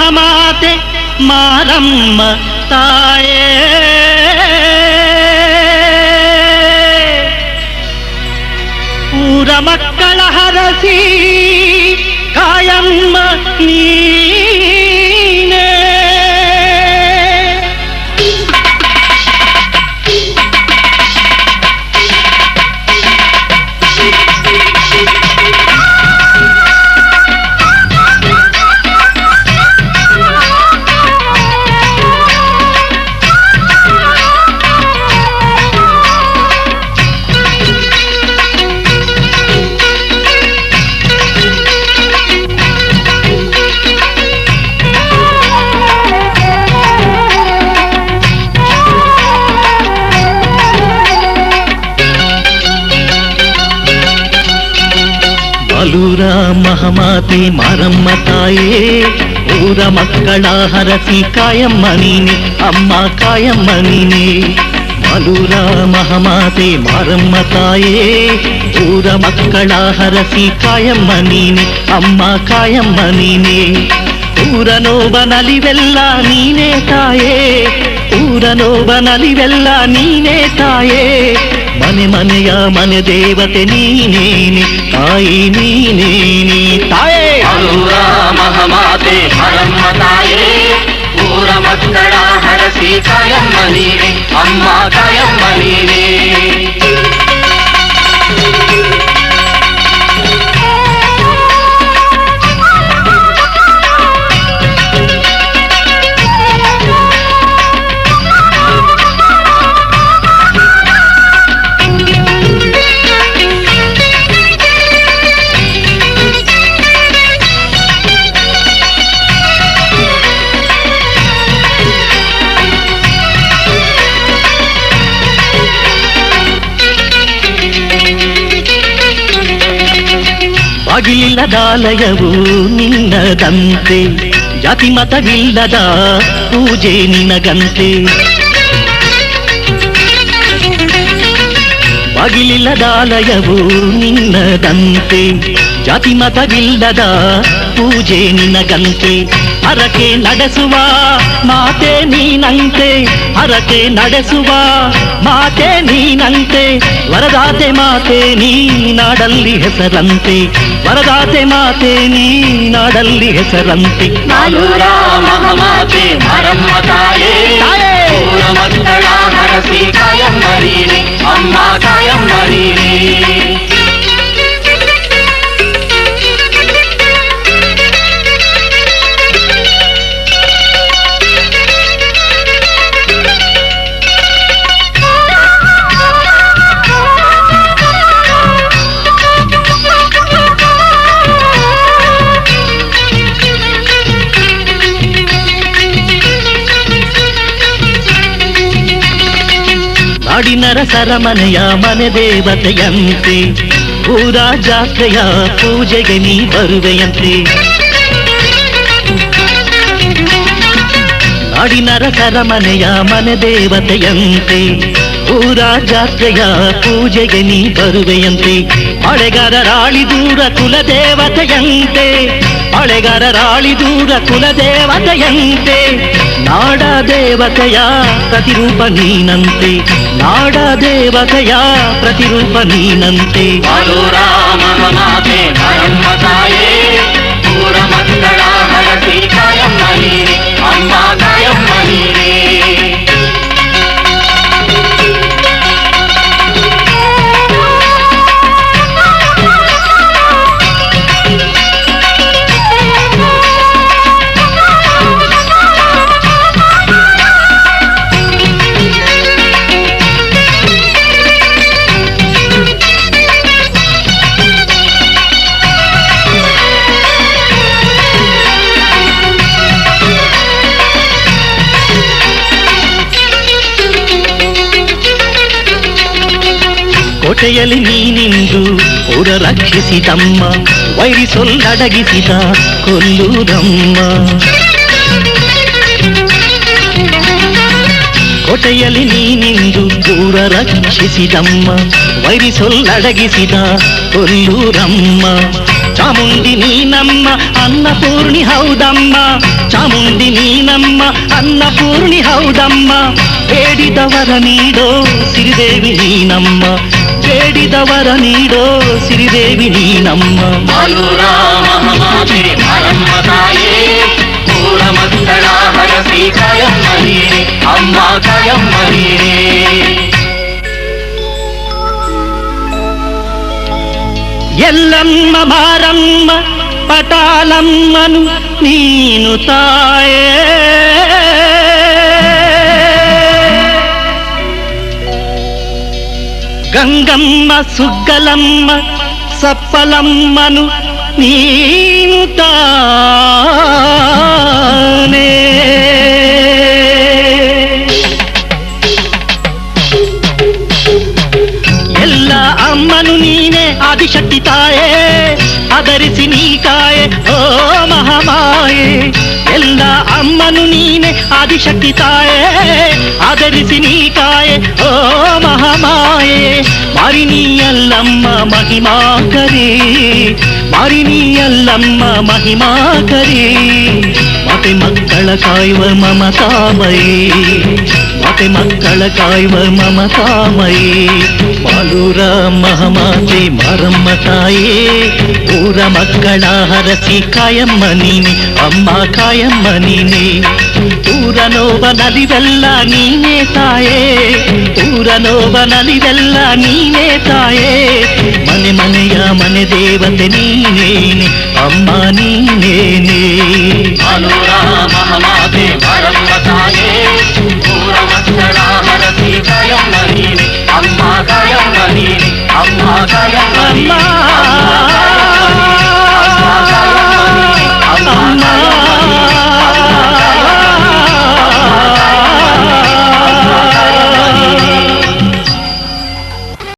ಮಹಾಮಾತೆ ಮಾರಮ್ಮ ತಾಯೇ ಊರ ಮಕ್ಕಳ ಹರಸಿ ಕಾಯಮ್ಮ ನೀನೇ ಬಾಲೂರ ಮಹಾಮಾತೆ ಮಾರಮ್ಮ ತಾಯೇ ಊರ ಮಕ್ಕಳ ಹರಸಿ ಕಾಯಮ್ಮ ನೀನೆ ಅಮ್ಮ ಕಾಯಮ್ಮ ನೀನೆ ಬಾಲೂರ ಮಹಾಮಾತೆ ಮಾರಮ್ಮ ತಾಯೇ ಊರ ಮಕ್ಕಳ ಹರಸಿ ಕಾಯಮ್ಮ ನೀನೆ ಅಮ್ಮ ಕಾಯಮ್ಮ ನೀನೆ ಊರ ನೋವ ನಲಿವೆಲ್ಲ ನೀನೇ ತಾಯೇ ಊರ ನೋವ ನಲಿವೆಲ್ಲ ನೀನೇ ತಾಯೇ ಮನೆ ಮನೆಯ ಮನೆ ದೇವತೆ ನೀನೇನೆ ತಾಯಿ ನೀನೇನೆ ತಾಯೇ ಬಾಲೂರ ಮಹಾಮಾತೆ ಮಾರಮ್ಮ ತಾಯೇ ಊರ ಮಕ್ಕಳ ಹರಸಿ ಕಾಯಮ್ಮ ನೀನೆ ಅಮ್ಮ ಕಾಯಮ್ಮ ನೀನೆ ಬಾಗಿಲಿಲ್ಲದಾಲಯವು ನಿನ್ನದಂತೆ ಜಾತಿ ಮತವಿಲ್ಲದ ಪೂಜೆ ನಿನಗಂತೆ ಬಾಗಿಲಿಲ್ಲದಾಲಯವು ನಿನ್ನದಂತೆ ಜಾತಿ ಮತವಿಲ್ಲದ ಪೂಜೆ ನಿನಗಂತೆ ಹರಕೆ ನಡೆಸುವ ಮಾತೆ ನೀನಂತೆ ಹರಕೆ ನಡೆಸುವ ಮಾತೆ ನೀನಂತೆ ವರದಾತೆ ಮಾತೆ ನೀ ನಾಡಲ್ಲಿ ಹೆಸರಂತೆ ವರದಾತೆ ಮಾತೆ ನೀ ನಾಡಲ್ಲಿ ಹೆಸರಂತೆ ಬಾಲೂರ ಮಹಾಮಾತೆ ಮಾರಮ್ಮ ತಾಯೇ ಊರ ಮಕ್ಕಳ ಹರಸಿ ಕಾಯಮ್ಮ ನೀನೆ ಅಮ್ಮ ಕಾಯಮ್ಮ ನೀನೆ ನಾಡಿನರ ಸರಮನೆಯ ಮನೆ ದೇವತೆಯಂತೆ ಊರ ಜಾತ್ರೆಯ ಪೂಜೆಗೆ ನೀ ಬರುವೆಯಂತೆ ನಾಡಿನರ ಸರಮನೆಯ ಮನೆ ದೇವತೆಯಂತೆ ಊರ ಜಾತ್ರೆಯ ಪೂಜೆಗೆ ನೀ ಬರುವೆಯಂತೆ ಮಳೆಗಾರರಾಳಿ ದೂರ ಕುಲದೇವತೆಯಂತೆ ಮಳೆಗಾರರಾಳಿ ದೂರ ಕುಲದೇವತೆಯಂತೆ ನಾಡ ದೇವತೆಯ ಪ್ರತಿರೂಪ ನೀನಂತೆ ನಾಡ ದೇವತೆಯ ಪ್ರತಿರೂಪ ನೀನಂತೆ ಬಾಲೂರ ಮಹಾಮಾತೆ ಮಾರಮ್ಮ ತಾಯೇ ಊರ ಮಕ್ಕಳ ಹರಸಿ ಕಾಯಮ್ಮ ನೀನೆ ಅಮ್ಮ ಕಾಯಮ್ಮ ನೀನೆ ಕೋಟೆಯಲ್ಲಿ ನೀನಿಂದು ಊರ ರಕ್ಷಿಸಿದಮ್ಮ ವೈರಿ ಸೊಲ್ಲಡಗಿಸಿದ ಕೊಲ್ಲೂರಮ್ಮ ಕೋಟೆಯಲ್ಲಿ ನೀನಿಂದು ಊರ ರಕ್ಷಿಸಿದಮ್ಮ ವೈರಿ ಸೊಲ್ಲಡಗಿಸಿದ ಕೊಲ್ಲೂರಮ್ಮ ಚಾಮುಂಡಿ ನೀನಮ್ಮ ಅನ್ನಪೂರ್ಣಿ ಹೌದಮ್ಮ, ಚಾಮುಂಡಿ ನೀನಮ್ಮ ಅನ್ನಪೂರ್ಣಿ ಹೌದಮ್ಮ. ಬೇಡಿದವರ ನೀಡೋ ಸಿರಿದೇವಿ ನೀನಮ್ಮ, ಬೇಡಿದವರ ನೀಡೋ ಸಿರಿದೇವಿ ನೀನಮ್ಮ. ಮಹಾಮಾತೆ ಮಾರಮ್ಮ ತಾಯೇ ಊರ ಮಕ್ಕಳ ಹರಸಿ ಕಾಯಮ್ಮ ನೀನೆ, ಅಮ್ಮ ಕಾಯಮ್ಮ ನೀನೆ. ಎಲ್ಲಮ್ಮ ಮಾರಮ್ಮ ಪಟಾಲಮ್ಮನು ನೀನು ತಾಯೇ, ಗಂಗಮ್ಮ ಸುಗ್ಗಲಮ್ಮ ಸಪ್ಪಲಮ್ಮನು ನೀನು ತಾನೇ. ಎಲ್ಲ ಅಮ್ಮನು ನೀನೆ ಆದಿಶಕ್ತಿ ತಾಯೇ, ಆಧರಿಸಿ ನೀ ಕಾಯೆ ಓ ಮಹಾಮಾಯೆ. ಎಲ್ಲ ಅಮ್ಮನು ನೀನೆ ಆದಿಶಕ್ತಿ ತಾಯೇ, ಆಧರಿಸಿ ನೀ ಕಾಯೆ ಓ ಮಹಾಮಾಯೆ. ಮಾರಿನಿಯಲ್ಲಮ್ಮ ಮಹಿಮಾಕರಿ, ಮಾರಿನಿಯಲ್ಲಮ್ಮ ಮಹಿಮಾಕರಿ. ಮಾತೆ ಮಕ್ಕಳ ಕಾಯುವ ಮಮತಾಮಯಿ, ಮಾತೆ ಮಕ್ಕಳ ಕಾಯುವ ಮಮತಾಮಯಿ. ಮಾಲೂರ ಮಹಾಮಾತೆ ಮಾರಮ್ಮ ತಾಯೇ ಊರ ಮಕ್ಕಳ ಹರಸಿ ಕಾಯಮ್ಮ ನೀನೆ, ಅಮ್ಮ ಕಾಯಮ್ಮ ನೀನೆ. ಊರ ನೋವ ನಲಿವೆಲ್ಲ ನೀನೇ ತಾಯೇ, ಊರ ನೋವ ನಲಿವೆಲ್ಲ ನೀನೇ ತಾಯೇ. ಮನೆ ಮನೆಯ ಮನೆ ದೇವತೆ ನೀನೇನೆ, ಅಮ್ಮ ನೀನೇನೆ. ಮಾಲೂರ ಮಹಾಮಾತೆ ಮಾರಮ್ಮ ತಾಯೇ ಊರ ಮಕ್ಕಳ ಹರಸಿ ಕಾಯಮ್ಮ ನೀನೆ, ಅಮ್ಮ ಕಾಯಮ್ಮ ನೀನೆ, ಅಮ್ಮ ಕಾಯಮ್ಮ ನೀನೆ.